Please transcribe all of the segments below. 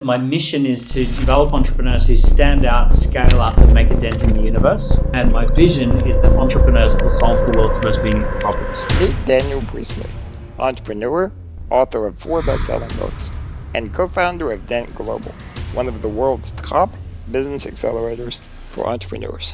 My mission is to develop entrepreneurs who stand out, scale up, and make a dent in the universe. And my vision is that entrepreneurs will solve the world's most meaningful problems. Meet Daniel Priestley, entrepreneur, author of 4 best-selling books, and co-founder of Dent Global, one of the world's top business accelerators for entrepreneurs.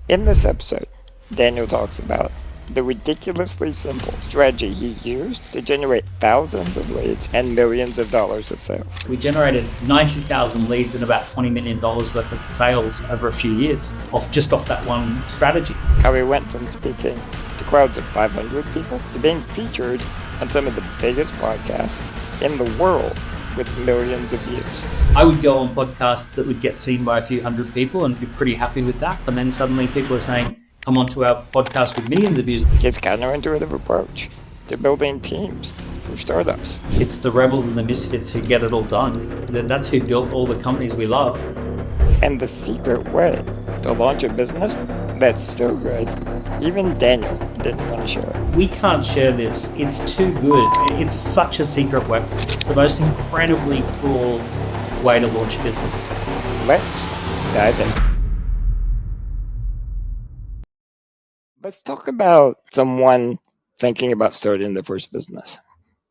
In this episode, Daniel talks about the ridiculously simple strategy he used to generate thousands of leads and millions of dollars of sales. We generated 90,000 leads and about $20 million worth of sales over a few years off that one strategy. How he went from speaking to crowds of 500 people to being featured on some of the biggest podcasts in the world with millions of views. I would go on podcasts that would get seen by a few hundred people and be pretty happy with that. And then suddenly people are saying, come onto our podcast with millions of views. His counterintuitive approach to building teams for startups. It's the rebels and the misfits who get it all done. That's who built all the companies we love. And the secret way to launch a business that's so good, even Daniel didn't want to share it. We can't share this. It's too good. It's such a secret weapon. It's the most incredibly cool way to launch a business. Let's dive in. Let's talk about someone thinking about starting their first business.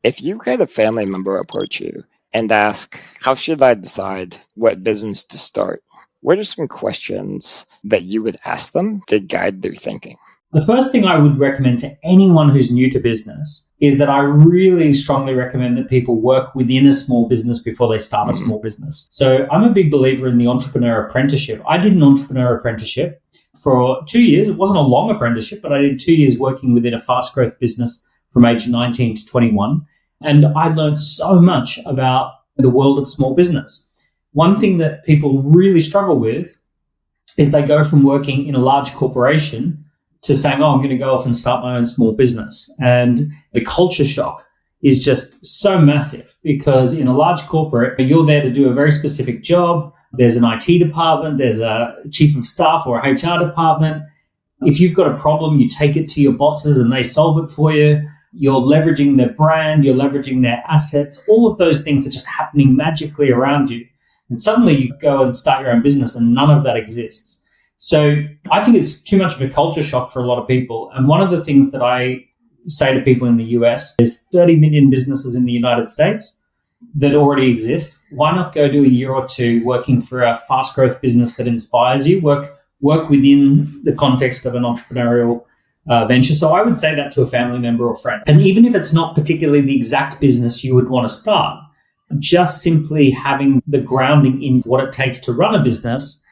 If you had a family member approach you and ask, how should I decide what business to start? What are some questions that you would ask them to guide their thinking? The first thing I would recommend to anyone who's new to business is that I really strongly recommend that people work within a small business before they start a small business. So I'm a big believer in the entrepreneur apprenticeship. I did an entrepreneur apprenticeship for 2 years. It wasn't a long apprenticeship, but I did 2 years working within a fast growth business from age 19 to 21. And I learned so much about the world of small business. One thing that people really struggle with is they go from working in a large corporation to saying, I'm going to go off and start my own small business. And the culture shock is just so massive because in a large corporate, you're there to do a very specific job. There's an IT department, there's a chief of staff or a HR department. If you've got a problem, you take it to your bosses and they solve it for you. You're leveraging their brand, you're leveraging their assets. All of those things are just happening magically around you. And suddenly you go and start your own business and none of that exists. So I think it's too much of a culture shock for a lot of people. And one of the things that I say to people in the US is 30 million businesses in the United States that already exist. Why not go do a year or two working for a fast growth business that inspires you? Work within the context of an entrepreneurial venture. So I would say that to a family member or friend. And even if it's not particularly the exact business you would want to start, just simply having the grounding in what it takes to run a business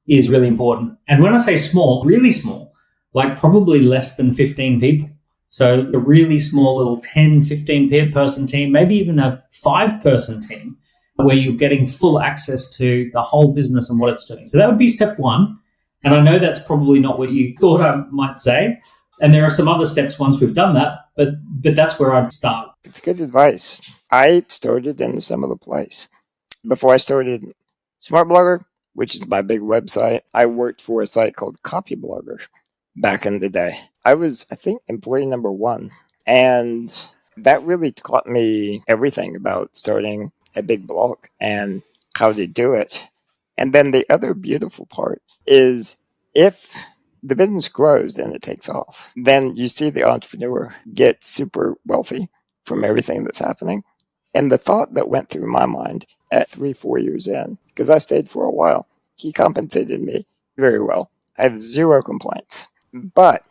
is really important. And when I say small, really small, like probably less than 15 people. So a really small little 10, 15 person team, maybe even a 5-person team where you're getting full access to the whole business and what it's doing. So that would be step one. And I know that's probably not what you thought I might say. And there are some other steps once we've done that, but that's where I'd start. It's good advice. I started in a similar place. Before I started Smart Blogger, which is my big website, I worked for a site called Copy Blogger back in the day. I was, I think, employee number 1. And that really taught me everything about starting a big blog and how to do it. And then the other beautiful part is if the business grows and it takes off, then you see the entrepreneur get super wealthy from everything that's happening. And the thought that went through my mind at 3-4 years in, because I stayed for a while, he compensated me very well. I have 0 complaints. But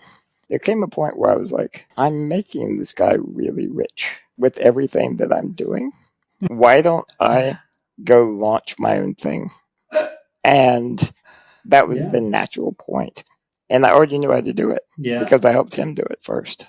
there came a point where I was like, I'm making this guy really rich with everything that I'm doing. Why don't I go launch my own thing? And that was the natural point. And I already knew how to do it because I helped him do it first.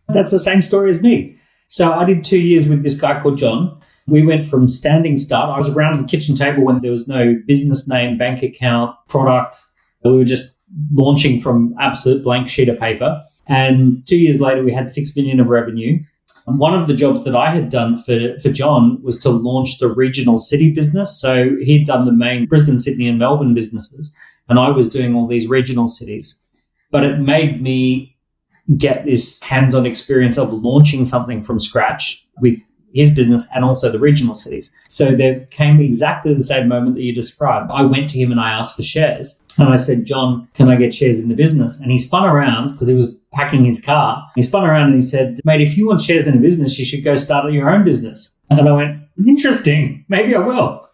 That's the same story as me. So I did 2 years with this guy called John. We went from standing start. I was around the kitchen table when there was no business name, bank account, product. We were just launching from absolute blank sheet of paper. And 2 years later, we had 6 million of revenue. And one of the jobs that I had done for John was to launch the regional city business. So he'd done the main Brisbane, Sydney, and Melbourne businesses. And I was doing all these regional cities. But it made me get this hands-on experience of launching something from scratch with his business and also the regional cities. So there came exactly the same moment that you described. I went to him and I asked for shares. And I said, John, can I get shares in the business? And he spun around because he was packing his car. He spun around and he said, mate, if you want shares in a business, you should go start your own business. And I went, interesting, maybe I will.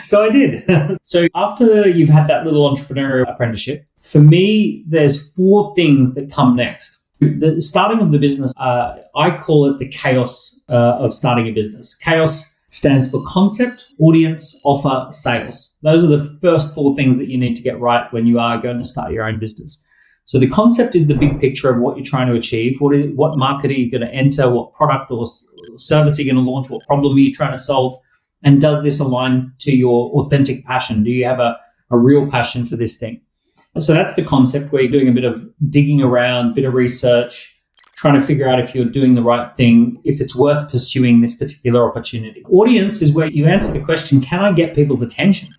So I did. So after you've had that little entrepreneurial apprenticeship, for me, there's 4 things that come next. The starting of the business, I call it the chaos of starting a business. Chaos stands for concept, audience, offer, sales. Those are the first 4 things that you need to get right when you are going to start your own business. So the concept is the big picture of what you're trying to achieve. What market are you going to enter? What product or service are you going to launch? What problem are you trying to solve? And does this align to your authentic passion? Do you have a real passion for this thing? So that's the concept, where you're doing a bit of digging around, a bit of research, trying to figure out if you're doing the right thing, if it's worth pursuing this particular opportunity. Audience is where you answer the question, can I get people's attention?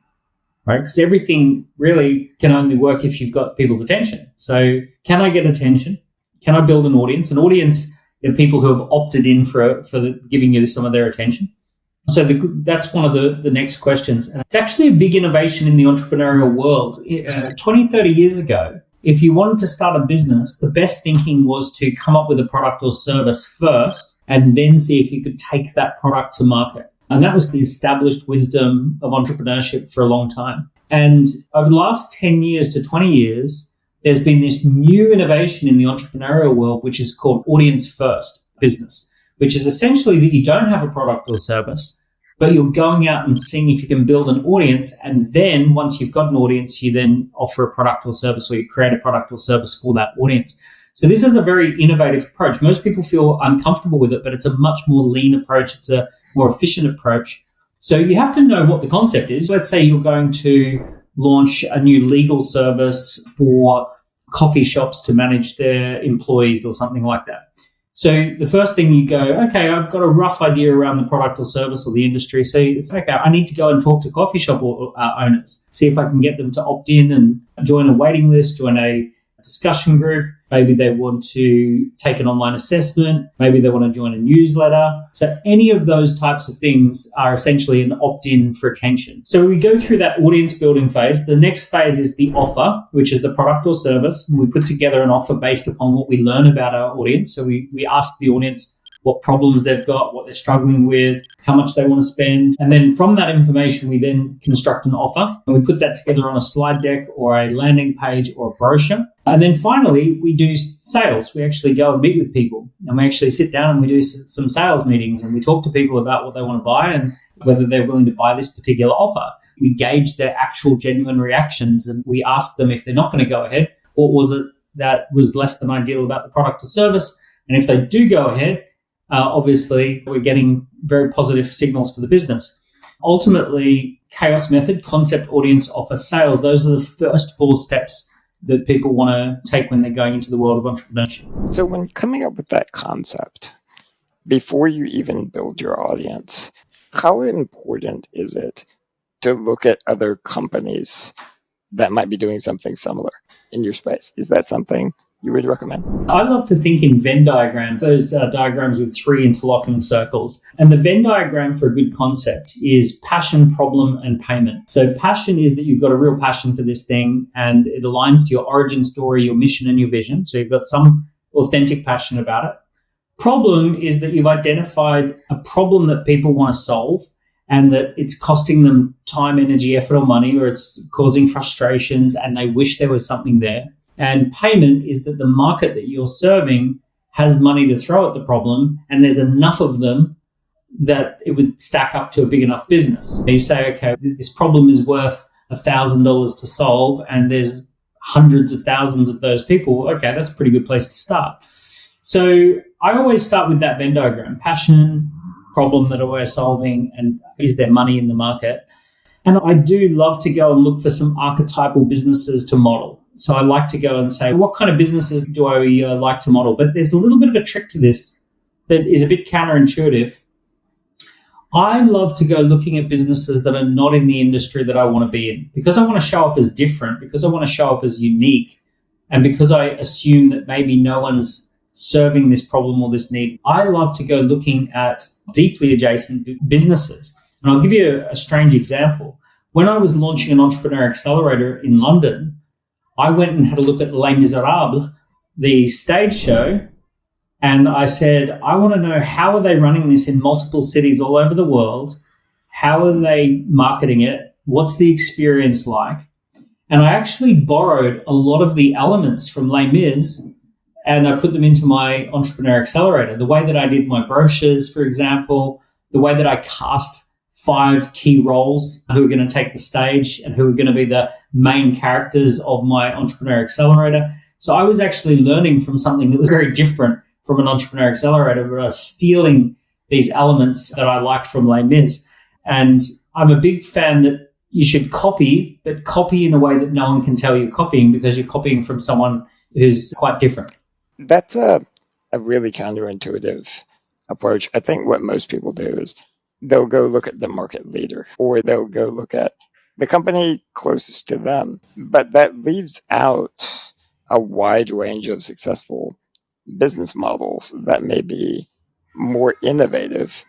Right? Because everything really can only work if you've got people's attention. So can I get attention? Can I build an audience? An audience are people who have opted in for giving you some of their attention. So that's one of the next questions. And it's actually a big innovation in the entrepreneurial world. 20, 30 years ago, if you wanted to start a business, the best thinking was to come up with a product or service first and then see if you could take that product to market. And that was the established wisdom of entrepreneurship for a long time. And over the last 10 years to 20 years, there's been this new innovation in the entrepreneurial world, which is called audience first business, which is essentially that you don't have a product or service, but you're going out and seeing if you can build an audience. And then once you've got an audience, you then offer a product or service, or you create a product or service for that audience. So this is a very innovative approach. Most people feel uncomfortable with it, but it's a much more lean approach. It's a more efficient approach. So you have to know what the concept is. Let's say you're going to launch a new legal service for coffee shops to manage their employees or something like that. So the first thing you go, okay, I've got a rough idea around the product or service or the industry. So it's okay, I need to go and talk to coffee shop owners, see if I can get them to opt in and join a waiting list, join a discussion group. Maybe they want to take an online assessment. Maybe they want to join a newsletter. So any of those types of things are essentially an opt-in for attention. So we go through that audience building phase. The next phase is the offer, which is the product or service. And we put together an offer based upon what we learn about our audience. So we ask the audience what problems they've got, what they're struggling with, how much they want to spend. And then from that information, we then construct an offer and we put that together on a slide deck or a landing page or a brochure. And then finally, we do sales. We actually go and meet with people and we actually sit down and we do some sales meetings and we talk to people about what they want to buy and whether they're willing to buy this particular offer. We gauge their actual genuine reactions and we ask them if they're not going to go ahead, what was it that was less than ideal about the product or service. And if they do go ahead, obviously, we're getting very positive signals for the business. Ultimately, chaos method, concept, audience, offer, sales, those are the first 4 steps that people want to take when they're going into the world of entrepreneurship. So when coming up with that concept, before you even build your audience, how important is it to look at other companies that might be doing something similar in your space? Is that something you would recommend? I love to think in Venn diagrams, those diagrams with 3 interlocking circles. And the Venn diagram for a good concept is passion, problem, and payment. So passion is that you've got a real passion for this thing and it aligns to your origin story, your mission, and your vision. So you've got some authentic passion about it. Problem is that you've identified a problem that people want to solve and that it's costing them time, energy, effort, or money, or it's causing frustrations and they wish there was something there. And payment is that the market that you're serving has money to throw at the problem and there's enough of them that it would stack up to a big enough business. So you say, okay, this problem is worth $1,000 to solve and there's hundreds of thousands of those people. Okay, that's a pretty good place to start. So I always start with that Venn diagram: passion, problem that we're solving, and is there money in the market? And I do love to go and look for some archetypal businesses to model. So I like to go and say, what kind of businesses do I like to model? But there's a little bit of a trick to this that is a bit counterintuitive. I love to go looking at businesses that are not in the industry that I want to be in, because I want to show up as different, because I want to show up as unique, and because I assume that maybe no one's serving this problem or this need. I love to go looking at deeply adjacent businesses. And I'll give you a strange example. When I was launching an entrepreneur accelerator in London, I went and had a look at Les Miserables, the stage show, and I said, I want to know, how are they running this in multiple cities all over the world? How are they marketing it? What's the experience like? And I actually borrowed a lot of the elements from Les Mis and I put them into my entrepreneur accelerator. The way that I did my brochures, for example, the way that I cast 5 key roles who are going to take the stage and who are going to be the main characters of my entrepreneur accelerator. So I was actually learning from something that was very different from an entrepreneur accelerator, but I was stealing these elements that I liked from Les Mis. And I'm a big fan that you should copy, but copy in a way that no one can tell you're copying, because you're copying from someone who's quite different. That's a really counterintuitive approach. I think what most people do is they'll go look at the market leader, or they'll go look at the company closest to them. But that leaves out a wide range of successful business models that may be more innovative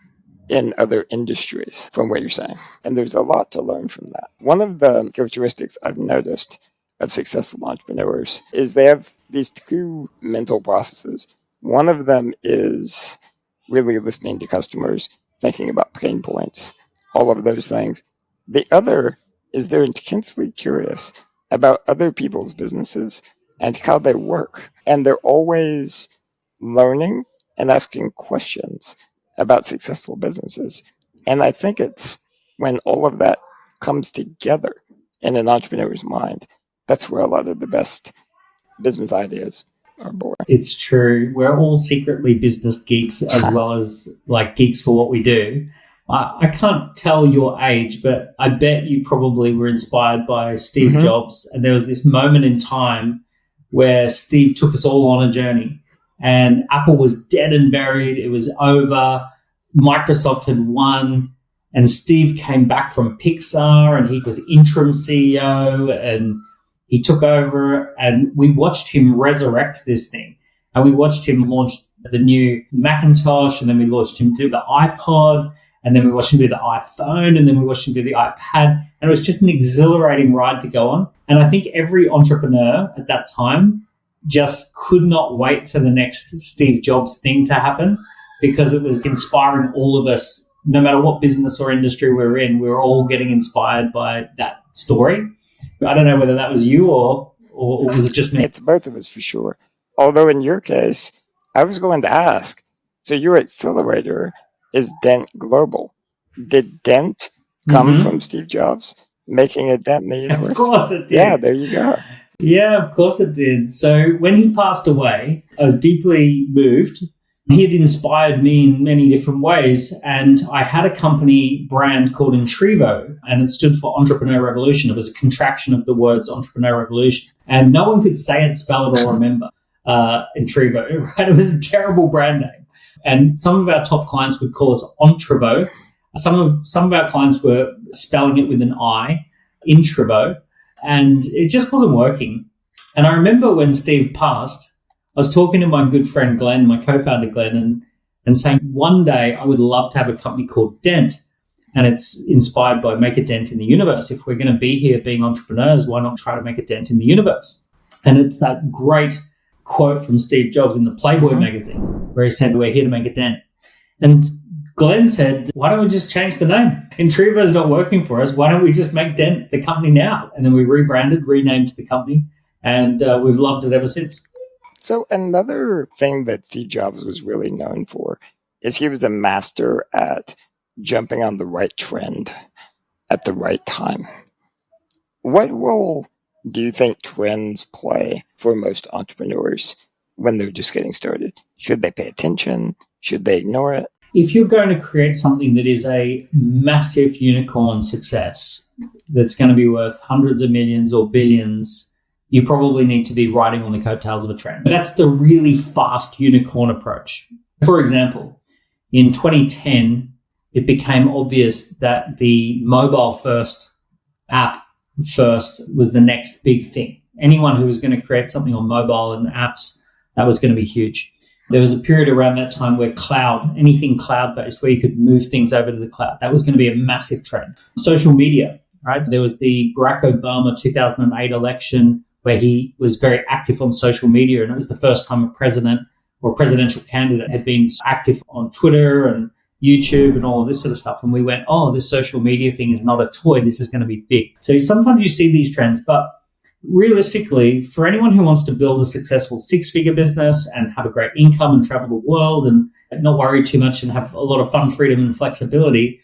in other industries, from what you're saying. And there's a lot to learn from that. One of the characteristics I've noticed of successful entrepreneurs is they have these 2 mental processes. One of them is really listening to customers, thinking about pain points, all of those things. The other is they're intensely curious about other people's businesses and how they work. And they're always learning and asking questions about successful businesses. And I think it's when all of that comes together in an entrepreneur's mind, that's where a lot of the best business ideas are born. It's true. We're all secretly business geeks as well as like geeks for what we do. I can't tell your age, but I bet you probably were inspired by Steve Jobs. And there was this moment in time where Steve took us all on a journey, and Apple was dead and buried. It was over. Microsoft had won, and Steve came back from Pixar, and he was interim CEO, and he took over, and we watched him resurrect this thing. And we watched him launch the new Macintosh, and then we watched him do the iPod, and then we watched him do the iPhone, and then we watched him do the iPad. And it was just an exhilarating ride to go on. And I think every entrepreneur at that time just could not wait for the next Steve Jobs thing to happen, because it was inspiring all of us, no matter what business or industry we're in. We were all getting inspired by that story. I don't know whether that was you or was it just me? It's both of us for sure. Although in your case, I was going to ask, so your accelerator is Dent Global. Did Dent come from Steve Jobs making a dent in the universe? Of course it did. Yeah, there you go. Yeah, of course it did. So when he passed away, I was deeply moved. He had inspired me in many different ways, and I had a company brand called Intrivo, and it stood for Entrepreneur Revolution. It was a contraction of the words Entrepreneur Revolution, and no one could say it, spell it, or remember Intrivo, right? It was a terrible brand name. And some of our top clients would call us Entrevo. Some of our clients were spelling it with an I, Intrivo, and it just wasn't working. And I remember when Steve passed, I was talking to my good friend Glenn, my co-founder Glenn, and saying, one day I would love to have a company called Dent. And it's inspired by make a dent in the universe. If we're going to be here being entrepreneurs, why not try to make a dent in the universe? And it's that great quote from Steve Jobs in the Playboy magazine, where he said, we're here to make a dent. And Glenn said, why don't we just change the name? Intrivo's not working for us. Why don't we just make Dent the company now? And then we rebranded, renamed the company, and we've loved it ever since. So another thing that Steve Jobs was really known for is he was a master at jumping on the right trend at the right time. What role do you think trends play for most entrepreneurs when they're just getting started? Should they pay attention? Should they ignore it? If you're going to create something that is a massive unicorn success that's going to be worth hundreds of millions or billions, you probably need to be riding on the coattails of a trend. But that's the really fast unicorn approach. For example, in 2010, it became obvious that the mobile first app first was the next big thing. Anyone who was going to create something on mobile and apps, that was going to be huge. There was a period around that time where anything cloud-based, where you could move things over to the cloud, that was going to be a massive trend. Social media, right? There was the Barack Obama 2008 election where he was very active on social media, and it was the first time a president or a presidential candidate had been active on Twitter and YouTube and all of this sort of stuff. And we went, oh, this social media thing is not a toy. This is going to be big. So sometimes you see these trends, but realistically, for anyone who wants to build a successful six-figure business and have a great income and travel the world and not worry too much and have a lot of fun, freedom, and flexibility,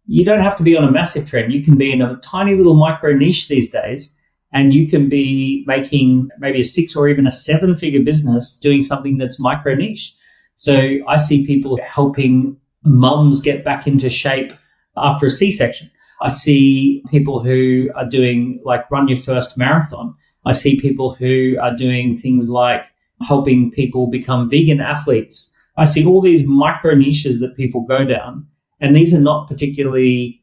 you don't have to be on a massive trend. You can be in a tiny little micro niche these days, and you can be making maybe a 6 or even a 7-figure business doing something that's micro niche. So I see people helping mums get back into shape after a C-section. I see people who are doing like run your first marathon. I see people who are doing things like helping people become vegan athletes. I see all these micro niches that people go down, and these are not particularly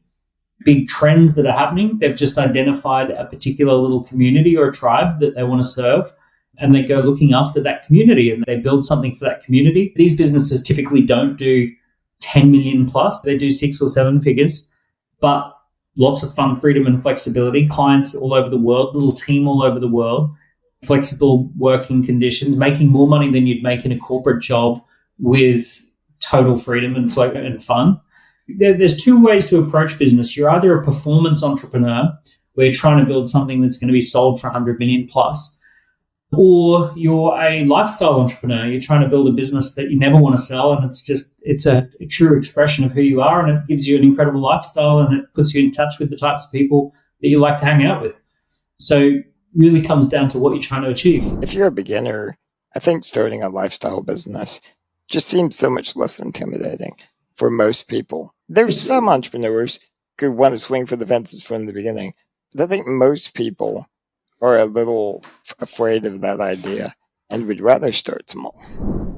big trends that are happening. They've just identified a particular little community or a tribe that they want to serve, and they go looking after that community and they build something for that community. These businesses typically don't do 10 million plus. They do 6 or 7 figures, but lots of fun, freedom, and flexibility, clients all over the world, little team all over the world, flexible working conditions, making more money than you'd make in a corporate job with total freedom and fun. There's 2 ways to approach business. You're either a performance entrepreneur, where you're trying to build something that's going to be sold for 100 million plus, or you're a lifestyle entrepreneur. You're trying to build a business that you never want to sell, and it's a true expression of who you are, and it gives you an incredible lifestyle, and it puts you in touch with the types of people that you like to hang out with. So it really comes down to what you're trying to achieve. If you're a beginner, I think starting a lifestyle business just seems so much less intimidating for most people. There's some entrepreneurs who want to swing for the fences from the beginning, but I think most people are a little afraid of that idea and would rather start small.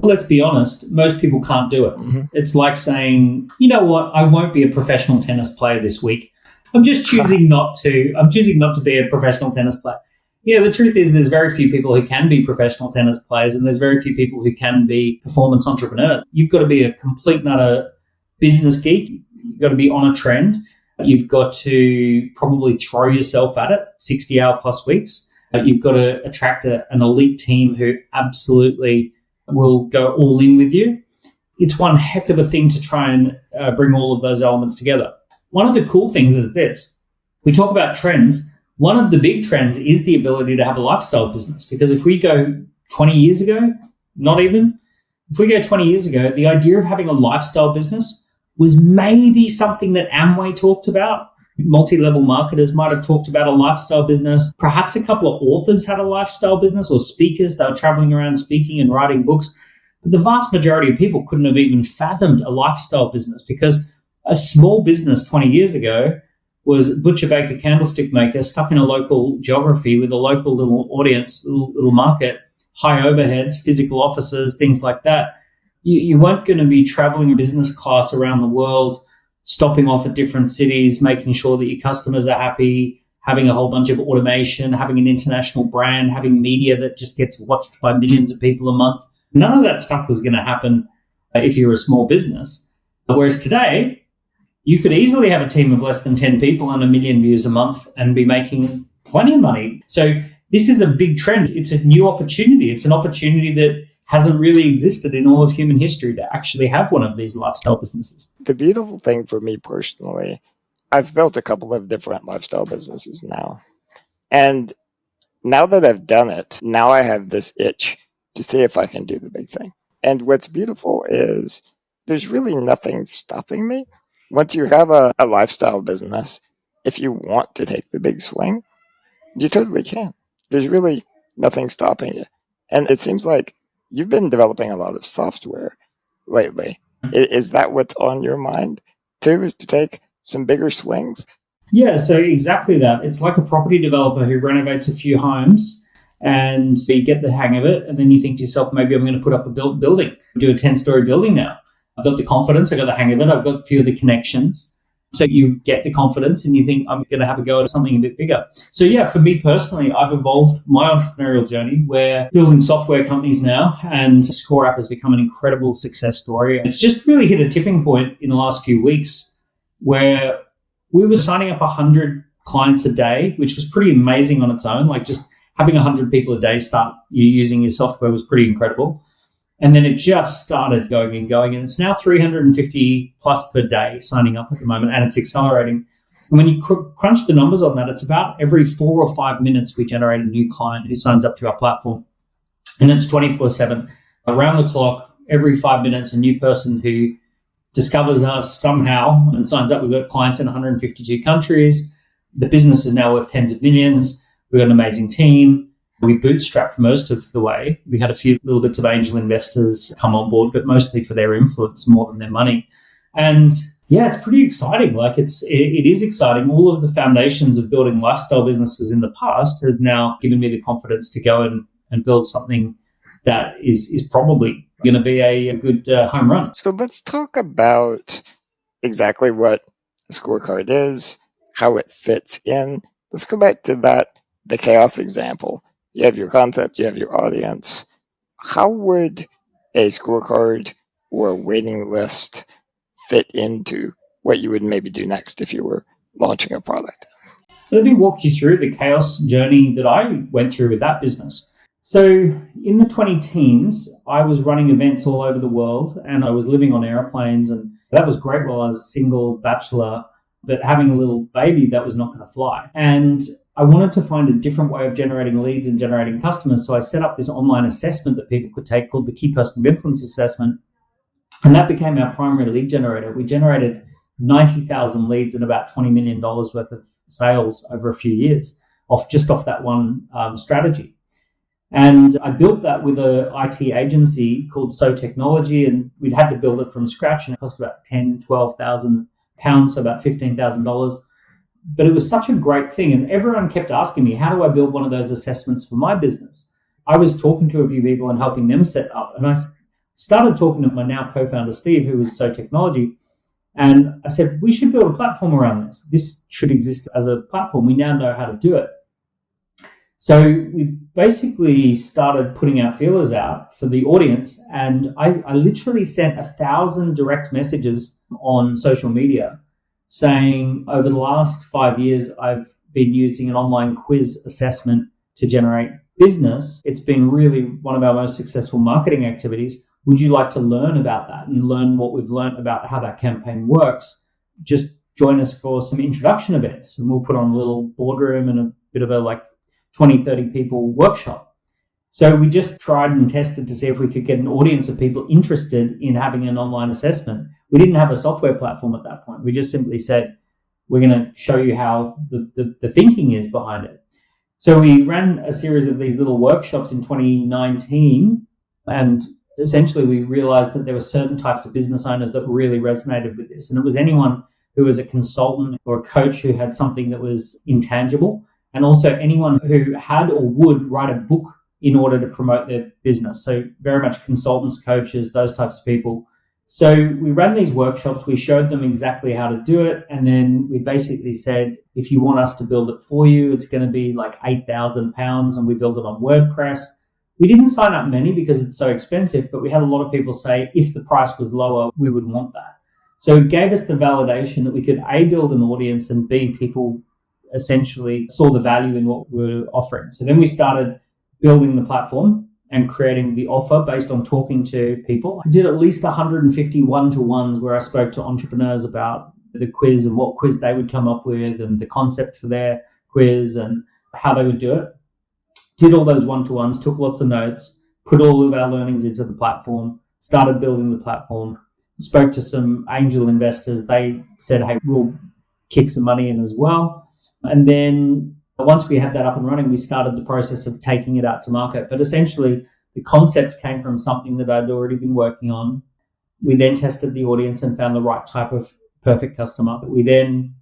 Let's be honest, most people can't do it. Mm-hmm. It's like saying, you know what, I won't be a professional tennis player this week. I'm choosing not to be a professional tennis player. Yeah, the truth is there's very few people who can be professional tennis players, and there's very few people who can be performance entrepreneurs. You've got to be a complete and utter business geek. You've got to be on a trend. You've got to probably throw yourself at it 60-hour plus weeks. You've got to attract an elite team who absolutely will go all in with you. It's one heck of a thing to try and bring all of those elements together. One of the cool things is this. We talk about trends. One of the big trends is the ability to have a lifestyle business, because if we go 20 years ago, the idea of having a lifestyle business was maybe something that Amway talked about. Multi-level marketers might have talked about a lifestyle business. Perhaps a couple of authors had a lifestyle business, or speakers. They were traveling around speaking and writing books. But the vast majority of people couldn't have even fathomed a lifestyle business, because a small business 20 years ago was butcher, baker, candlestick maker, stuck in a local geography with a local little audience, little market, high overheads, physical offices, things like that. You weren't going to be traveling business class around the world, stopping off at different cities, making sure that your customers are happy, having a whole bunch of automation, having an international brand, having media that just gets watched by millions of people a month. None of that stuff was going to happen if you're a small business. Whereas today, you could easily have a team of less than 10 people and 1 million views a month and be making plenty of money. So this is a big trend. It's a new opportunity. It's an opportunity that hasn't really existed in all of human history, to actually have one of these lifestyle businesses. The beautiful thing for me personally, I've built a couple of different lifestyle businesses now. And now that I've done it, now I have this itch to see if I can do the big thing. And what's beautiful is there's really nothing stopping me. Once you have a lifestyle business, if you want to take the big swing, you totally can. There's really nothing stopping you. And it seems like you've been developing a lot of software lately. Is that what's on your mind too, is to take some bigger swings? Yeah, so exactly that. It's like a property developer who renovates a few homes, and you get the hang of it, and then you think to yourself, maybe I'm going to put up a building, do a 10-story building now. I've got the confidence, I've got the hang of it, I've got a few of the connections. So you get the confidence and you think, I'm going to have a go at something a bit bigger. So yeah, for me personally, I've evolved my entrepreneurial journey. We're building software companies now, and Score App has become an incredible success story. It's just really hit a tipping point in the last few weeks where we were signing up 100 clients a day, which was pretty amazing on its own. Like just having 100 people a day start using your software was pretty incredible. And then it just started going and going. And it's now 350 plus per day signing up at the moment, and it's accelerating. And when you crunch the numbers on that, it's about every 4 or 5 minutes we generate a new client who signs up to our platform. And it's 24/7, around the clock, every 5 minutes, a new person who discovers us somehow and signs up. We've got clients in 152 countries. The business is now worth tens of millions. We've got an amazing team. We bootstrapped most of the way. We had a few little bits of angel investors come on board, but mostly for their influence more than their money. And yeah, it's pretty exciting. Like it is exciting. All of the foundations of building lifestyle businesses in the past have now given me the confidence to go and build something that is probably going to be a good home run. So let's talk about exactly what a scorecard is, how it fits in. Let's go back to the chaos example. You have your concept, you have your audience. How would a scorecard or a waiting list fit into what you would maybe do next if you were launching a product? Let me walk you through the chaos journey that I went through with that business. So in the 20-teens, I was running events all over the world and I was living on airplanes, and that was great while I was single, bachelor, but having a little baby, that was not going to fly. And I wanted to find a different way of generating leads and generating customers. So I set up this online assessment that people could take called the Key Person of Influence Assessment. And that became our primary lead generator. We generated 90,000 leads and about $20 million worth of sales over a few years off that one strategy. And I built that with an IT agency called So Technology, and we'd had to build it from scratch, and it cost about £12,000, so about $15,000. But it was such a great thing. And everyone kept asking me, how do I build one of those assessments for my business? I was talking to a few people and helping them set up. And I started talking to my now co-founder, Steve, who was So Technology. And I said, we should build a platform around this. This should exist as a platform. We now know how to do it. So we basically started putting our feelers out for the audience. And I literally sent 1,000 direct messages on social media saying, over the last 5 years, I've been using an online quiz assessment to generate business. It's been really one of our most successful marketing activities. Would you like to learn about that and learn what we've learned about how that campaign works? Just join us for some introduction events, and we'll put on a little boardroom and a bit of a 20, 30 people workshop. So we just tried and tested to see if we could get an audience of people interested in having an online assessment. We didn't have a software platform at that point. We just simply said, we're going to show you how the thinking is behind it. So we ran a series of these little workshops in 2019, and essentially we realized that there were certain types of business owners that really resonated with this. And it was anyone who was a consultant or a coach who had something that was intangible, and also anyone who had or would write a book in order to promote their business. So very much consultants, coaches, those types of people. So we ran these workshops, we showed them exactly how to do it, and then we basically said, if you want us to build it for you, it's going to be like £8,000, and we built it on WordPress. We didn't sign up many because it's so expensive, but we had a lot of people say, if the price was lower, we would want that. So it gave us the validation that we could A, build an audience, and B, people essentially saw the value in what we were offering. So then we started building the platform and creating the offer based on talking to people. I did at least 150 one-to-ones where I spoke to entrepreneurs about the quiz and what quiz they would come up with and the concept for their quiz and how they would do it. Did all those one-to-ones, took lots of notes, put all of our learnings into the platform, started building the platform, spoke to some angel investors. They said, hey, we'll kick some money in as well. And then once we had that up and running, we started the process of taking it out to market. But essentially, the concept came from something that I'd already been working on. We then tested the audience and found the right type of perfect customer. We then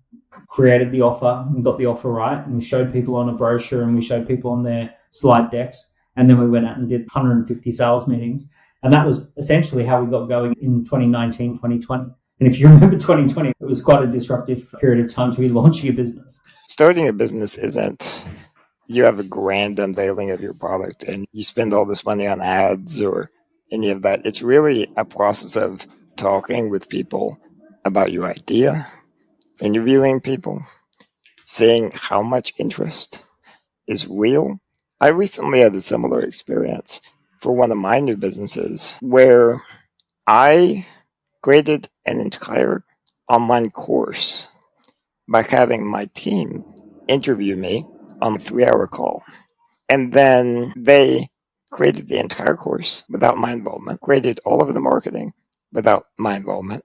created the offer and got the offer right, and we showed people on a brochure and we showed people on their slide decks. And then we went out and did 150 sales meetings. And that was essentially how we got going in 2019, 2020. And if you remember 2020, it was quite a disruptive period of time to be launching a business. Starting a business isn't you have a grand unveiling of your product and you spend all this money on ads or any of that. It's really a process of talking with people about your idea, interviewing people, seeing how much interest is real. I recently had a similar experience for one of my new businesses where I created an entire online course by having my team interview me on a 3-hour call. And then they created the entire course without my involvement, created all of the marketing without my involvement,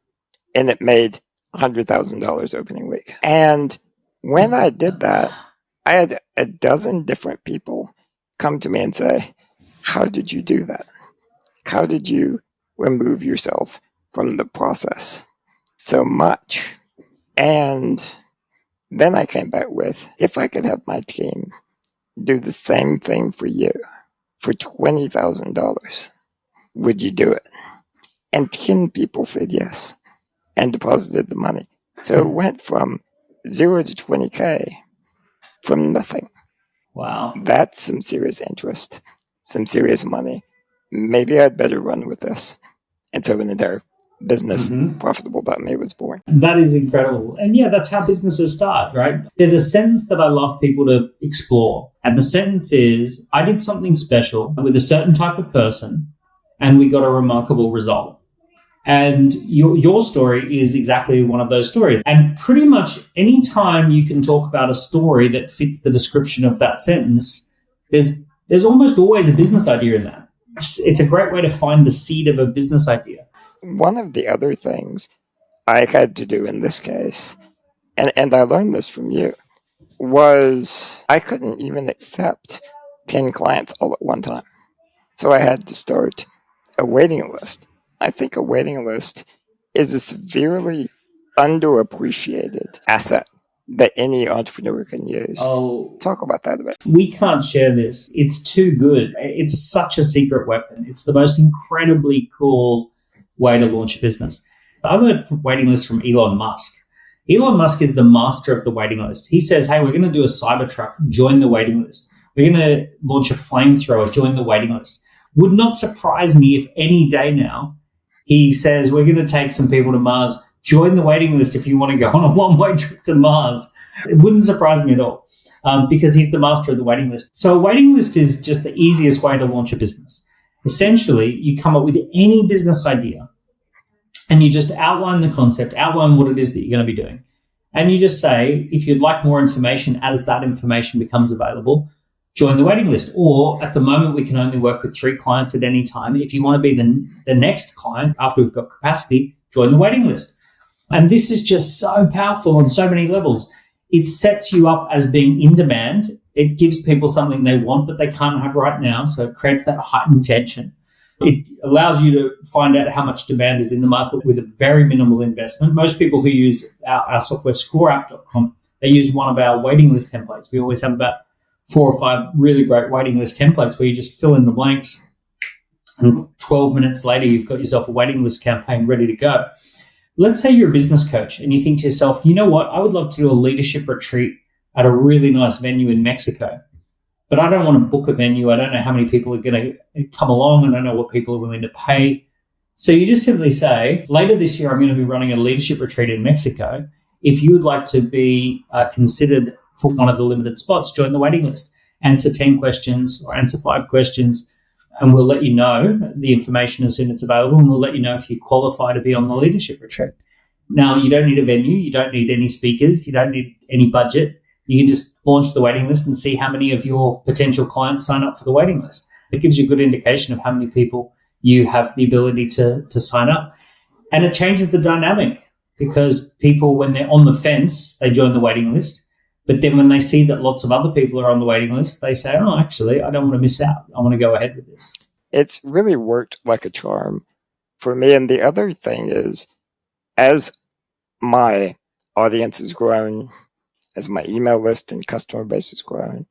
and it made $100,000 opening week. And when I did that, I had a dozen different people come to me and say, how did you do that? How did you remove yourself from the process so much? And then I came back with, if I could have my team do the same thing for you for $20,000, would you do it? And 10 people said yes and deposited the money. So it went from 0 to 20K from nothing. Wow. That's some serious interest, some serious money. Maybe I'd better run with this. And so an entire business, Profitable.me, was born. That is incredible. And yeah, that's how businesses start, right? There's a sentence that I love people to explore. And the sentence is, I did something special with a certain type of person and we got a remarkable result. And your story is exactly one of those stories. And pretty much any time you can talk about a story that fits the description of that sentence, there's almost always a business idea in that. It's a great way to find the seed of a business idea. One of the other things I had to do in this case, and I learned this from you, was I couldn't even accept 10 clients all at one time. So I had to start a waiting list. I think a waiting list is a severely underappreciated asset that any entrepreneur can use. Oh, talk about that a bit. We can't share this. It's too good. It's such a secret weapon. It's the most incredibly cool way to launch a business. I've heard waiting list from Elon Musk. Elon Musk is the master of the waiting list. He says, hey, we're going to do a Cybertruck, join the waiting list. We're going to launch a flamethrower, join the waiting list. Would not surprise me if any day now he says, we're going to take some people to Mars, join the waiting list if you want to go on a one-way trip to Mars. It wouldn't surprise me at all because he's the master of the waiting list. So a waiting list is just the easiest way to launch a business. Essentially, you come up with any business idea and you just outline the concept, outline what it is that you're going to be doing. And you just say, if you'd like more information as that information becomes available, join the waiting list. Or at the moment, we can only work with 3 clients at any time. If you want to be the next client after we've got capacity, join the waiting list. And this is just so powerful on so many levels. It sets you up as being in demand. It gives people something they want, but they can't have right now. So it creates that heightened tension. It allows you to find out how much demand is in the market with a very minimal investment. Most people who use our software, scoreapp.com, they use one of our waiting list templates. We always have about 4 or 5 really great waiting list templates where you just fill in the blanks. And 12 minutes later, you've got yourself a waiting list campaign ready to go. Let's say you're a business coach and you think to yourself, you know what, I would love to do a leadership retreat at a really nice venue in Mexico, but I don't want to book a venue. I don't know how many people are going to come along. I don't know what people are willing to pay. So you just simply say, later this year, I'm going to be running a leadership retreat in Mexico. If you would like to be considered for one of the limited spots, join the waiting list. Answer 10 questions or answer 5 questions, and we'll let you know the information as soon as it's available, and we'll let you know if you qualify to be on the leadership retreat. Now, you don't need a venue. You don't need any speakers. You don't need any budget. You can just launch the waiting list and see how many of your potential clients sign up for the waiting list. It gives you a good indication of how many people you have the ability to sign up. And it changes the dynamic because people, when they're on the fence, they join the waiting list. But then when they see that lots of other people are on the waiting list, they say, oh, actually, I don't want to miss out. I want to go ahead with this. It's really worked like a charm for me. And the other thing is, as my audience has grown, as my email list and customer base has grown,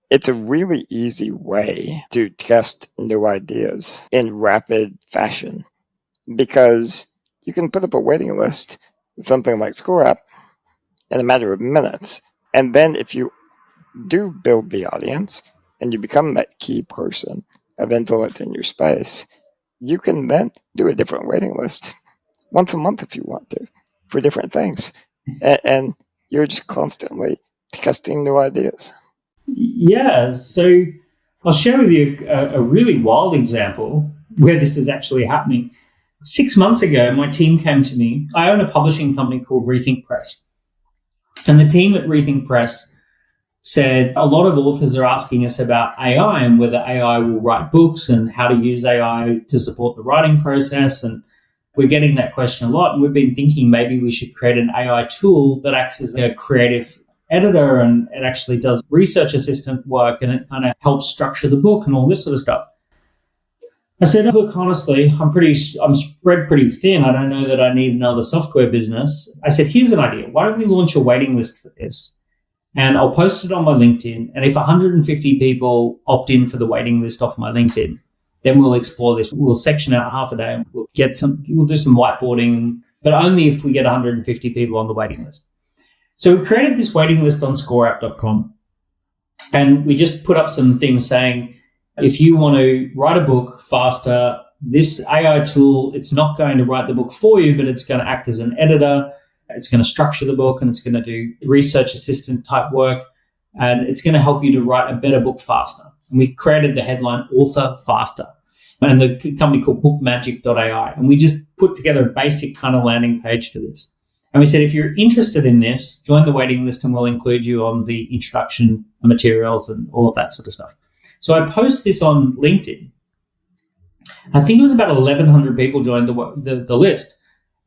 it's a really easy way to test new ideas in rapid fashion because you can put up a waiting list with something like ScoreApp in a matter of minutes. And then if you do build the audience and you become that key person of influence in your space, you can then do a different waiting list once a month if you want to for different things. And you're just constantly testing new ideas. Yeah, so I'll share with you a really wild example where this is actually happening. 6 months ago, my team came to me. I own a publishing company called Rethink Press. And the team at Rethink Press said a lot of authors are asking us about AI and whether AI will write books and how to use AI to support the writing process. And we're getting that question a lot. And we've been thinking maybe we should create an AI tool that acts as a creative editor, and it actually does research assistant work, and it kind of helps structure the book and all this sort of stuff. I said, look, honestly, I'm spread pretty thin. I don't know that I need another software business. I said, here's an idea. Why don't we launch a waiting list for this? And I'll post it on my LinkedIn. And if 150 people opt in for the waiting list off my LinkedIn, then we'll explore this. We'll section out half a day. We'll do some whiteboarding, but only if we get 150 people on the waiting list. So we created this waiting list on scoreapp.com, and we just put up some things saying, if you want to write a book faster, this AI tool, it's not going to write the book for you, but it's going to act as an editor. It's going to structure the book, and it's going to do research assistant type work, and it's going to help you to write a better book faster. And we created the headline Author Faster, and the company called bookmagic.ai. And we just put together a basic kind of landing page for this. And we said, if you're interested in this, join the waiting list and we'll include you on the introduction materials and all of that sort of stuff. So I post this on LinkedIn. I think it was about 1,100 people joined the list.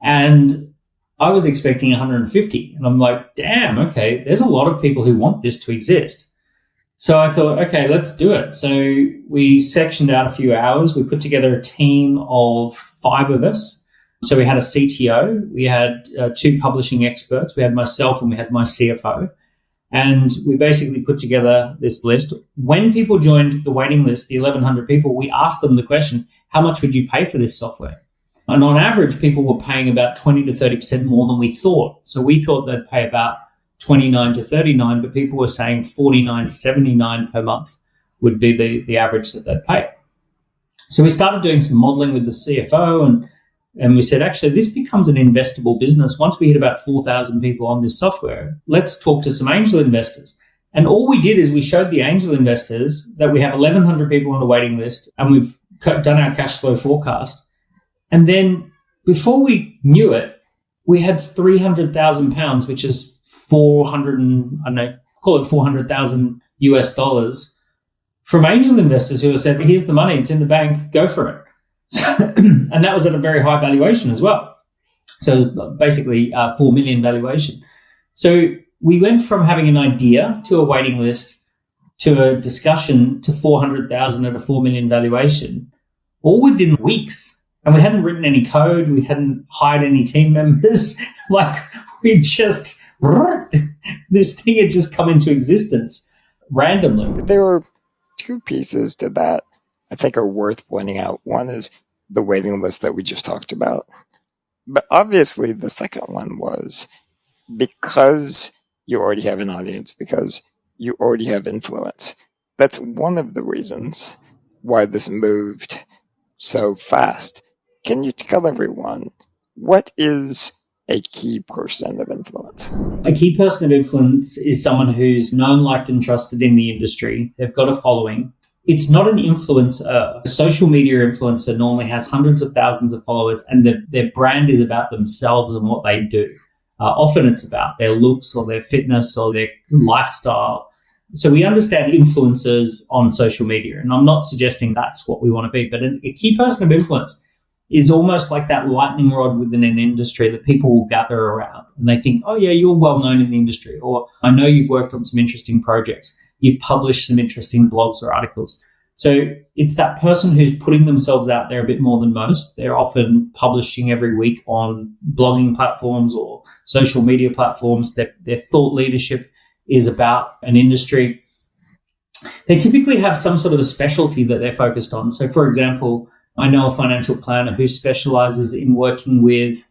And I was expecting 150. And I'm like, damn, okay, there's a lot of people who want this to exist. So I thought, okay, let's do it. So we sectioned out a few hours. We put together a team of 5 of us. So we had a CTO, we had 2 publishing experts, we had myself, and we had my CFO. And we basically put together this list. When people joined the waiting list, the 1,100 people, we asked them the question, how much would you pay for this software? And on average, people were paying about 20 to 30% more than we thought. So we thought they'd pay about 29 to 39, but people were saying 49 to 79 per month would be the average that they'd pay. So we started doing some modeling with the CFO, and we said, actually, this becomes an investable business. Once we hit about 4,000 people on this software, let's talk to some angel investors. And all we did is we showed the angel investors that we have 1,100 people on the waiting list, and we've done our cash flow forecast. And then before we knew it, we had £300,000, which is 400,000 US dollars from angel investors who have said, here's the money, it's in the bank, go for it. And that was at a very high valuation as well. So it was basically 4 million valuation. So we went from having an idea to a waiting list to a discussion to 400,000 at a 4 million valuation, all within weeks. And we hadn't written any code. We hadn't hired any team members. This thing had just come into existence randomly. There are 2 pieces to that I think are worth pointing out. One is the waiting list that we just talked about. But obviously the second one was because you already have an audience, because you already have influence. That's one of the reasons why this moved so fast. Can you tell everyone, what is a key person of influence? A key person of influence is someone who's known, liked, and trusted in the industry. They've got a following. It's not an influencer. A social media influencer normally has hundreds of thousands of followers, and their brand is about themselves and what they do. Often it's about their looks or their fitness or their lifestyle. So we understand influencers on social media, and I'm not suggesting that's what we want to be, but a key person of influence is almost like that lightning rod within an industry that people will gather around. And they think, oh yeah, you're well known in the industry, or I know you've worked on some interesting projects. You've published some interesting blogs or articles. So it's that person who's putting themselves out there a bit more than most. They're often publishing every week on blogging platforms or social media platforms. Their thought leadership is about an industry. They typically have some sort of a specialty that they're focused on. So for example, I know a financial planner who specializes in working with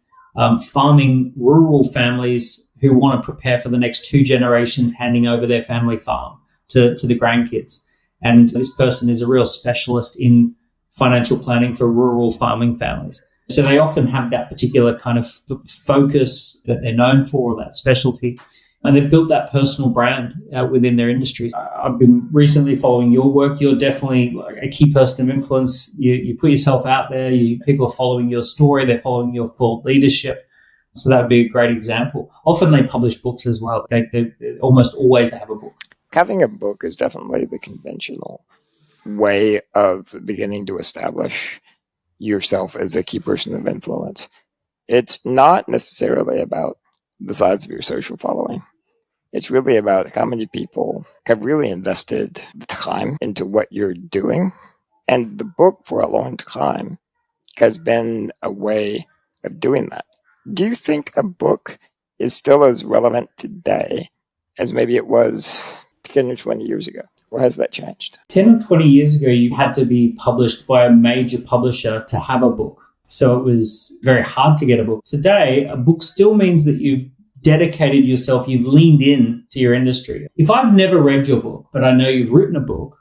farming rural families who want to prepare for the next 2 generations handing over their family farm to the grandkids. And this person is a real specialist in financial planning for rural farming families. So they often have that particular kind of focus that they're known for, that specialty. And they've built that personal brand within their industries. I've been recently following your work. You're definitely a key person of influence. You put yourself out there. People are following your story. They're following your thought leadership. So that would be a great example. Often they publish books as well. They almost always have a book. Having a book is definitely the conventional way of beginning to establish yourself as a key person of influence. It's not necessarily about the size of your social following. It's really about how many people have really invested the time into what you're doing. And the book for a long time has been a way of doing that. Do you think a book is still as relevant today as maybe it was 10 or 20 years ago? Or has that changed? 10 or 20 years ago, you had to be published by a major publisher to have a book. So it was very hard to get a book. Today, a book still means that you've dedicated yourself, you've leaned in to your industry. If I've never read your book, but I know you've written a book,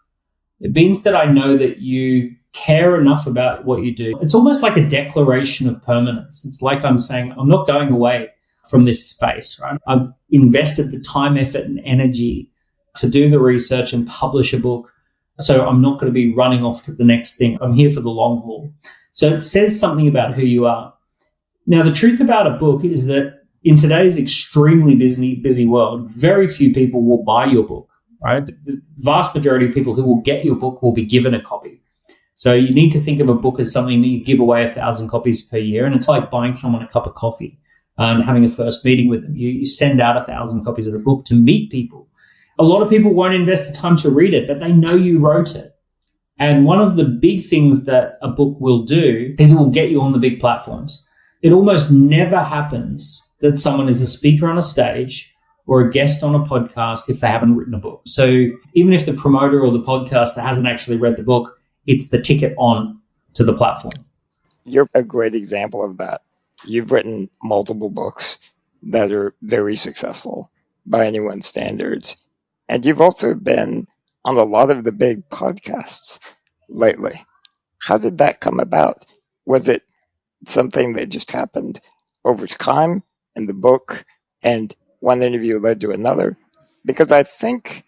it means that I know that you care enough about what you do. It's almost like a declaration of permanence. It's like I'm saying, I'm not going away from this space, right? I've invested the time, effort, and energy to do the research and publish a book. So I'm not going to be running off to the next thing. I'm here for the long haul. So it says something about who you are. Now, the truth about a book is that in today's extremely busy world, very few people will buy your book, right? The vast majority of people who will get your book will be given a copy. So you need to think of a book as something that you give away 1,000 copies per year. And it's like buying someone a cup of coffee and having a first meeting with them. You send out 1,000 copies of the book to meet people. A lot of people won't invest the time to read it, but they know you wrote it. And one of the big things that a book will do is it will get you on the big platforms. It almost never happens that someone is a speaker on a stage or a guest on a podcast if they haven't written a book. So even if the promoter or the podcaster hasn't actually read the book, it's the ticket on to the platform. You're a great example of that. You've written multiple books that are very successful by anyone's standards. And you've also been on a lot of the big podcasts lately. How did that come about? Was it something that just happened over time in the book and one interview led to another? Because I think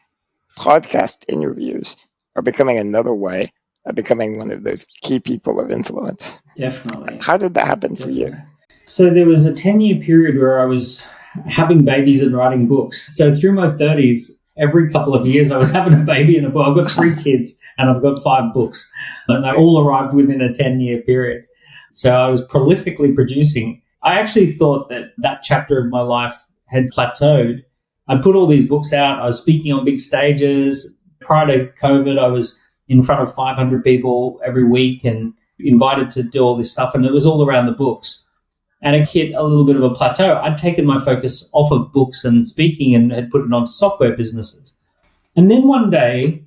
podcast interviews are becoming another way of becoming one of those key people of influence. Definitely. How did that happen for you? So there was a 10-year period where I was having babies and writing books. So through my 30s, every couple of years I was having a baby and a book. I've got 3 kids and I've got 5 books. And they all arrived within a 10-year period. So I was prolifically producing. I actually thought that that chapter of my life had plateaued. I put all these books out. I was speaking on big stages. Prior to COVID, I was in front of 500 people every week and invited to do all this stuff. And it was all around the books. And it hit a little bit of a plateau. I'd taken my focus off of books and speaking and had put it on software businesses. And then one day,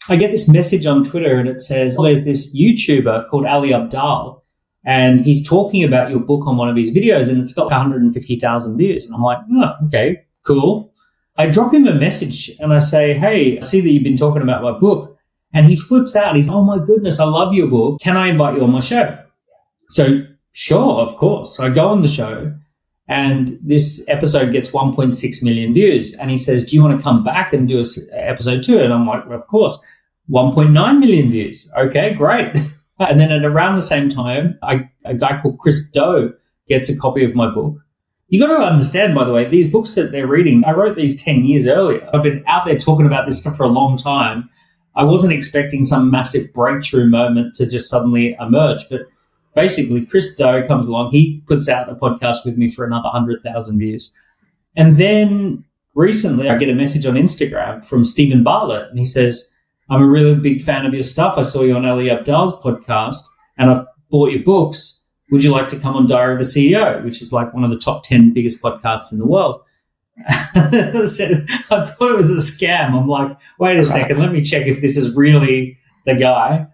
I get this message on Twitter and it says, there's this YouTuber called Ali Abdaal, and he's talking about your book on one of his videos, and it's got 150,000 views. And I'm like, oh, okay, cool. I drop him a message and I say, hey, I see that you've been talking about my book. And he flips out. He's, oh my goodness, I love your book. Can I invite you on my show? So sure, of course. I go on the show and this episode gets 1.6 million views. And he says, do you want to come back and do episode 2? And I'm like, well, of course, 1.9 million views. Okay, great. And then at around the same time, a guy called Chris Do gets a copy of my book. You got to understand, by the way, these books that they're reading, I wrote these 10 years earlier. I've been out there talking about this stuff for a long time. I wasn't expecting some massive breakthrough moment to just suddenly emerge. But basically, Chris Do comes along. He puts out a podcast with me for another 100,000 views. And then recently, I get a message on Instagram from Stephen Bartlett. And he says, I'm a really big fan of your stuff. I saw you on Ali Abdaal's podcast and I've bought your books. Would you like to come on Diary of a CEO, which is like one of the top 10 biggest podcasts in the world? I thought it was a scam. I'm like, wait a second, let me check if this is really the guy.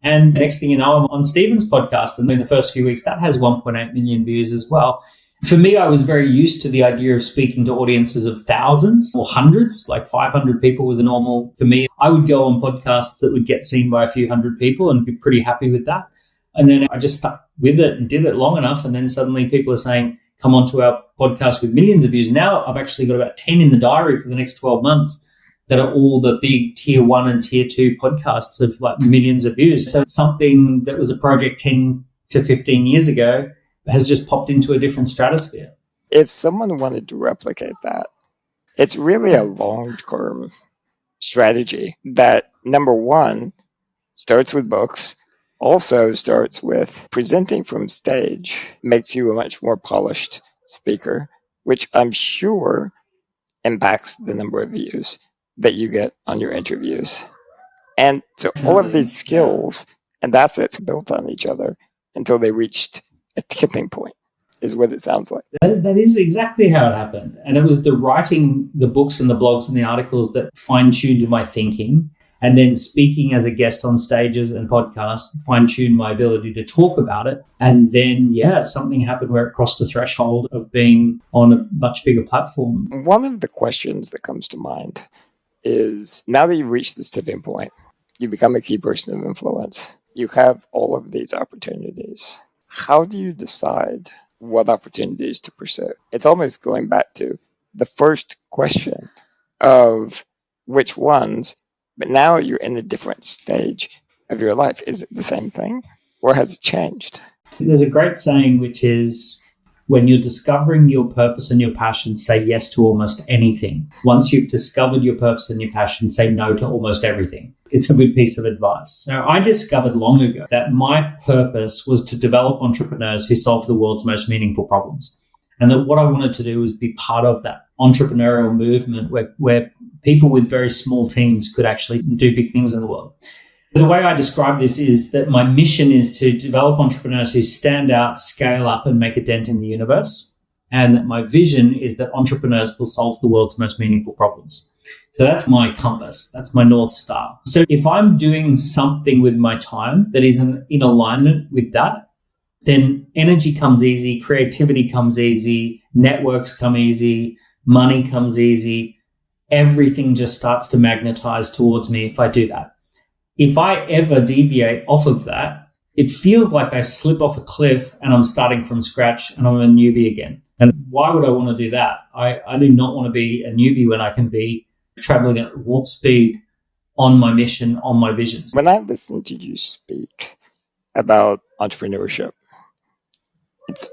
And next thing you know, I'm on Stephen's podcast. And in the first few weeks, that has 1.8 million views as well. For me, I was very used to the idea of speaking to audiences of thousands or hundreds, like 500 people was normal for me. I would go on podcasts that would get seen by a few hundred people and be pretty happy with that. And then I just stuck with it and did it long enough. And then suddenly people are saying, come onto our podcast with millions of views. Now I've actually got about 10 in the diary for the next 12 months that are all the big tier 1 and tier 2 podcasts of like millions of views. So something that was a project 10 to 15 years ago has just popped into a different stratosphere. If someone wanted to replicate that, it's really a long-term strategy that, number one, starts with books, also starts with presenting from stage, makes you a much more polished speaker, which I'm sure impacts the number of views that you get on your interviews. And so all of these skills and assets built on each other until they reached a tipping point is what it sounds like. That is exactly how it happened. And it was the writing, the books and the blogs and the articles that fine-tuned my thinking. And then speaking as a guest on stages and podcasts fine-tuned my ability to talk about it. And then, something happened where it crossed the threshold of being on a much bigger platform. One of the questions that comes to mind is, now that you've reached this tipping point, you become a key person of influence. You have all of these opportunities. How do you decide what opportunities to pursue? It's almost going back to the first question of which ones, but now you're in a different stage of your life. Is it the same thing or has it changed? There's a great saying, which is, when you're discovering your purpose and your passion, say yes to almost anything. Once you've discovered your purpose and your passion, say no to almost everything. It's a good piece of advice. Now, I discovered long ago that my purpose was to develop entrepreneurs who solve the world's most meaningful problems. And that what I wanted to do was be part of that entrepreneurial movement where people with very small teams could actually do big things in the world. The way I describe this is that my mission is to develop entrepreneurs who stand out, scale up, and make a dent in the universe. And that my vision is that entrepreneurs will solve the world's most meaningful problems. So that's my compass. That's my North Star. So if I'm doing something with my time that is in alignment with that, then energy comes easy, creativity comes easy, networks come easy, money comes easy. Everything just starts to magnetize towards me if I do that. If I ever deviate off of that, it feels like I slip off a cliff and I'm starting from scratch and I'm a newbie again. And why would I want to do that? I do not want to be a newbie when I can be traveling at warp speed on my mission, on my visions. When I listen to you speak about entrepreneurship, it's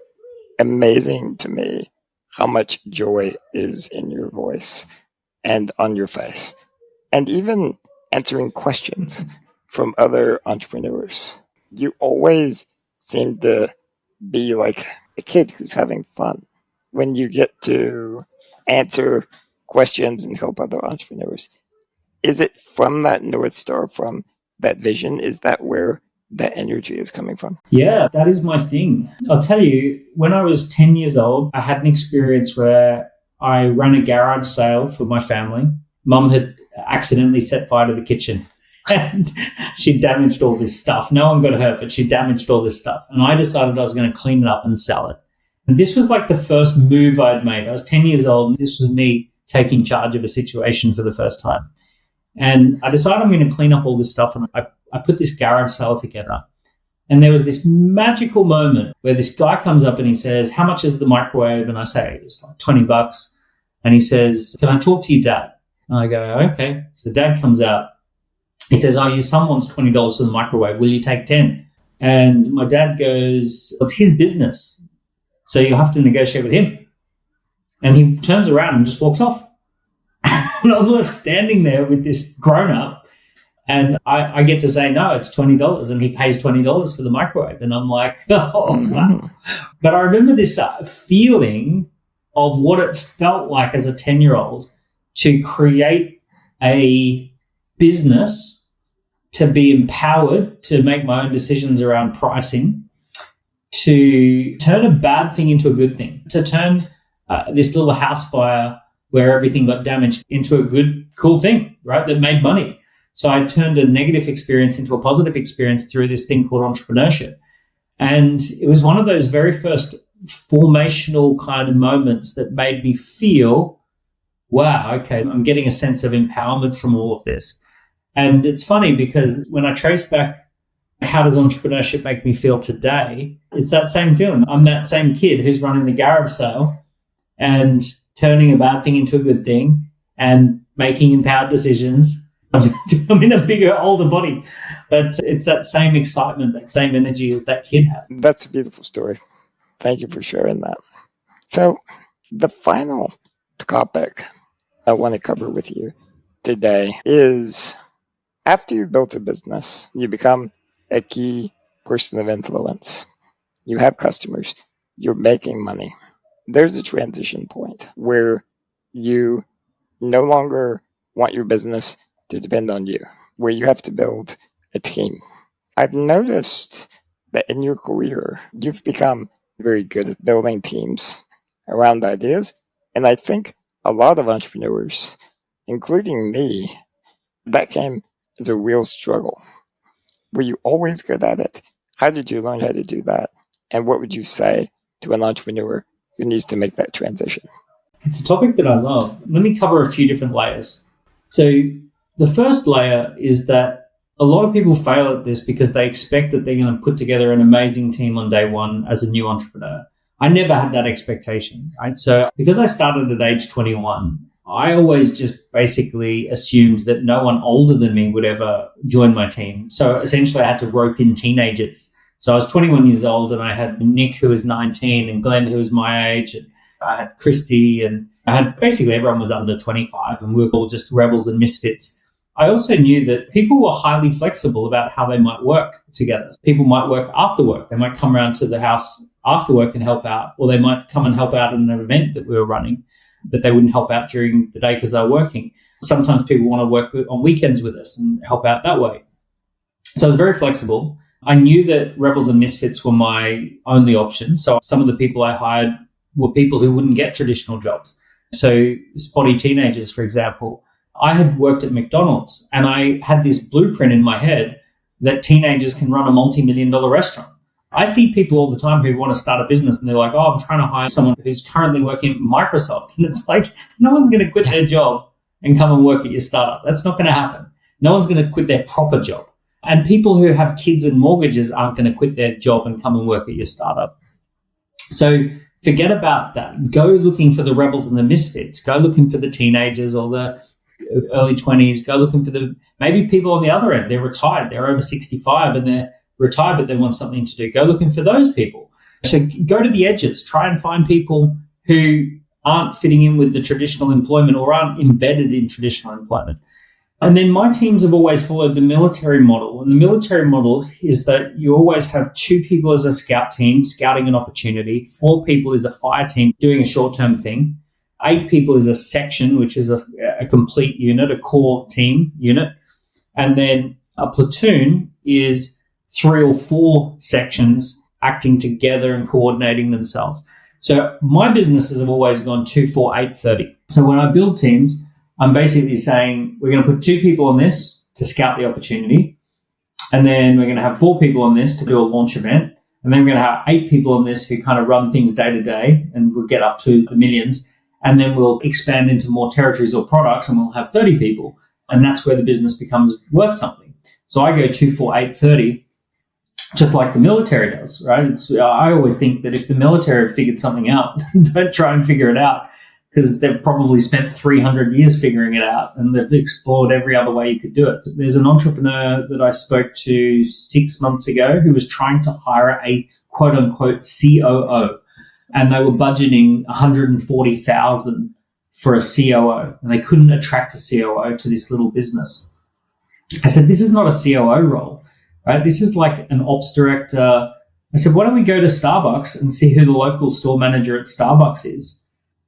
amazing to me how much joy is in your voice and on your face. And even answering questions from other entrepreneurs. You always seem to be like a kid who's having fun when you get to answer questions and help other entrepreneurs. Is it from that North Star, from that vision? Is that where that energy is coming from? Yeah, that is my thing. I'll tell you, when I was 10 years old, I had an experience where I ran a garage sale for my family. Mum had accidentally set fire to the kitchen and she damaged all this stuff. No one got hurt, but she damaged all this stuff. And I decided I was going to clean it up and sell it. And this was like the first move I'd made. I was 10 years old. And this was me taking charge of a situation for the first time. And I decided I'm going to clean up all this stuff. And I put this garage sale together. And there was this magical moment where this guy comes up and he says, "How much is the microwave?" And I say, "It's like $20. And he says, "Can I talk to your dad?" And I go, "Okay." So dad comes out. He says, "Oh, your son wants $20 for the microwave. Will you take 10?" And my dad goes, "It's his business. So you'll have to negotiate with him." And he turns around and just walks off. And I'm left standing there with this grown-up. And I get to say, "No, it's $20." And he pays $20 for the microwave. And I'm like, oh, wow. But I remember this feeling of what it felt like as a 10-year-old to create a business, to be empowered to make my own decisions around pricing, to turn a bad thing into a good thing, to turn this little house fire where everything got damaged into a good, cool thing, right, that made money. So I turned a negative experience into a positive experience through this thing called entrepreneurship. And it was one of those very first formational kind of moments that made me feel, wow, okay, I'm getting a sense of empowerment from all of this. And it's funny because when I trace back, how does entrepreneurship make me feel today? It's that same feeling. I'm that same kid who's running the garage sale and turning a bad thing into a good thing and making empowered decisions. I'm in a bigger, older body, but it's that same excitement, that same energy as that kid had. That's a beautiful story. Thank you for sharing that. So the final topic I want to cover with you today is, after you built a business, you become a key person of influence. You have customers. You're making money. There's a transition point where you no longer want your business to depend on you, where you have to build a team. I've noticed that in your career, you've become very good at building teams around ideas. And I think a lot of entrepreneurs, including me, that came as a real struggle. Were you always good at it? How did you learn how to do that? And what would you say to an entrepreneur who needs to make that transition? It's a topic that I love. Let me cover a few different layers. So the first layer is that a lot of people fail at this because they expect that they're going to put together an amazing team on day one as a new entrepreneur. I never had that expectation, right? So because I started at age 21, I always just basically assumed that no one older than me would ever join my team. So essentially I had to rope in teenagers. So I was 21 years old and I had Nick, who was 19, and Glenn, who was my age, and I had Christy, and I had basically everyone was under 25, and we were all just rebels and misfits. I also knew that people were highly flexible about how they might work together. People might work after work. They might come around to the house after work and help out, or they might come and help out in an event that we were running, but they wouldn't help out during the day because they were working. Sometimes people want to work on weekends with us and help out that way. So I was very flexible. I knew that rebels and misfits were my only option. So some of the people I hired were people who wouldn't get traditional jobs. So spotty teenagers, for example. I had worked at McDonald's and I had this blueprint in my head that teenagers can run a multi-million-dollar restaurant. I see people all the time who want to start a business and they're like, oh, I'm trying to hire someone who's currently working at Microsoft. And it's like, no one's going to quit their job and come and work at your startup. That's not going to happen. No one's going to quit their proper job. And people who have kids and mortgages aren't going to quit their job and come and work at your startup. So forget about that. Go looking for the rebels and the misfits. Go looking for the teenagers or the early 20s. Go looking for maybe people on the other end. They're retired. They're over 65 and they're retired, but they want something to do. Go looking for those people. So go to the edges. Try and find people who aren't fitting in with the traditional employment or aren't embedded in traditional employment. And then my teams have always followed the military model. And the military model is that you always have 2 people as a scout team, scouting an opportunity. 4 people is a fire team doing a short-term thing. 8 people is a section, which is a complete unit, a core team unit. And then a platoon is 3 or 4 sections acting together and coordinating themselves. So my businesses have always gone 2, 4, 8, 30. So when I build teams, I'm basically saying we're going to put 2 people on this to scout the opportunity. And then we're going to have 4 people on this to do a launch event. And then we're going to have 8 people on this who kind of run things day to day, and we'll get up to the millions. And then we'll expand into more territories or products and we'll have 30 people. And that's where the business becomes worth something. So I go 2, 4, 8, 30, just like the military does, right? I always think that if the military have figured something out, don't try and figure it out, because they've probably spent 300 years figuring it out and they've explored every other way you could do it. There's an entrepreneur that I spoke to 6 months ago who was trying to hire a quote-unquote COO, and they were budgeting $140,000 for a COO, and they couldn't attract a COO to this little business. I said, this is not a COO role, right? This is like an ops director. I said, why don't we go to Starbucks and see who the local store manager at Starbucks is?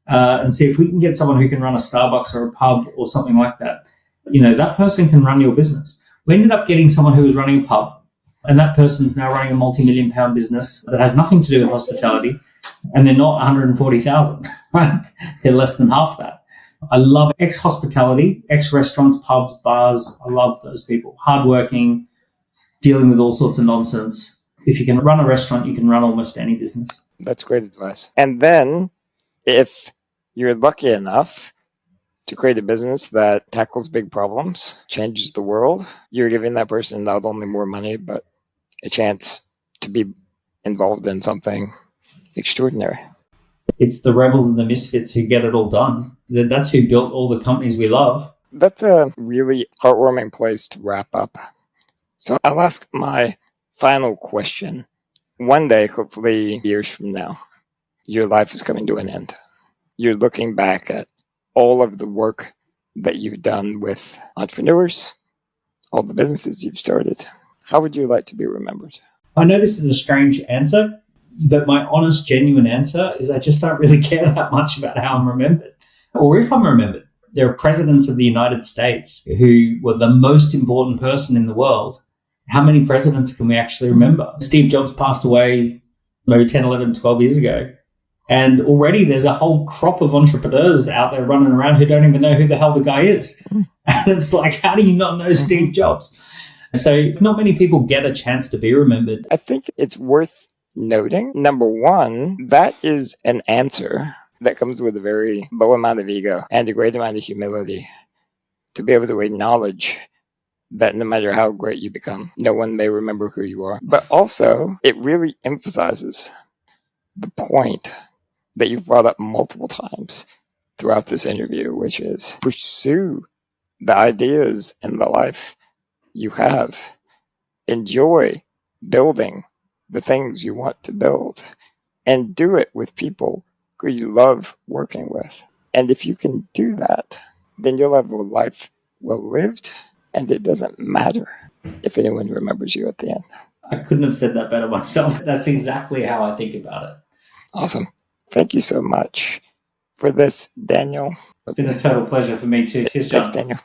And see if we can get someone who can run a Starbucks or a pub or something like that. You know, that person can run your business. We ended up getting someone who was running a pub, and that person's now running a multi-million-pound business that has nothing to do with hospitality, and they're not 140,000, right? They're less than half that. I love ex-hospitality, ex-restaurants, pubs, bars. I love those people. Hardworking, dealing with all sorts of nonsense. If you can run a restaurant, you can run almost any business. That's great advice. And then if you're lucky enough to create a business that tackles big problems, changes the world, you're giving that person not only more money, but a chance to be involved in something extraordinary. It's the rebels and the misfits who get it all done. That's who built all the companies we love. That's a really heartwarming place to wrap up. So I'll ask my final question. One day, hopefully years from now, your life is coming to an end. You're looking back at all of the work that you've done with entrepreneurs, all the businesses you've started. How would you like to be remembered? I know this is a strange answer, but my honest, genuine answer is I just don't really care that much about how I'm remembered or if I'm remembered. There are presidents of the United States who were the most important person in the world. How many presidents can we actually remember? Steve Jobs passed away maybe 10, 11, 12 years ago. And already there's a whole crop of entrepreneurs out there running around who don't even know who the hell the guy is. And it's like, how do you not know Steve Jobs? So not many people get a chance to be remembered. I think it's worth noting, number one, that is an answer that comes with a very low amount of ego and a great amount of humility to be able to acknowledge that no matter how great you become, no one may remember who you are. But also, it really emphasizes the point that you've brought up multiple times throughout this interview, which is pursue the ideas and the life you have. Enjoy building the things you want to build and do it with people who you love working with. And if you can do that, then you'll have a life well lived, and it doesn't matter if anyone remembers you at the end. I couldn't have said that better myself. That's exactly how I think about it. Awesome. Thank you so much for this, Daniel. It's been a total pleasure for me too. Cheers, John. Thanks, Daniel.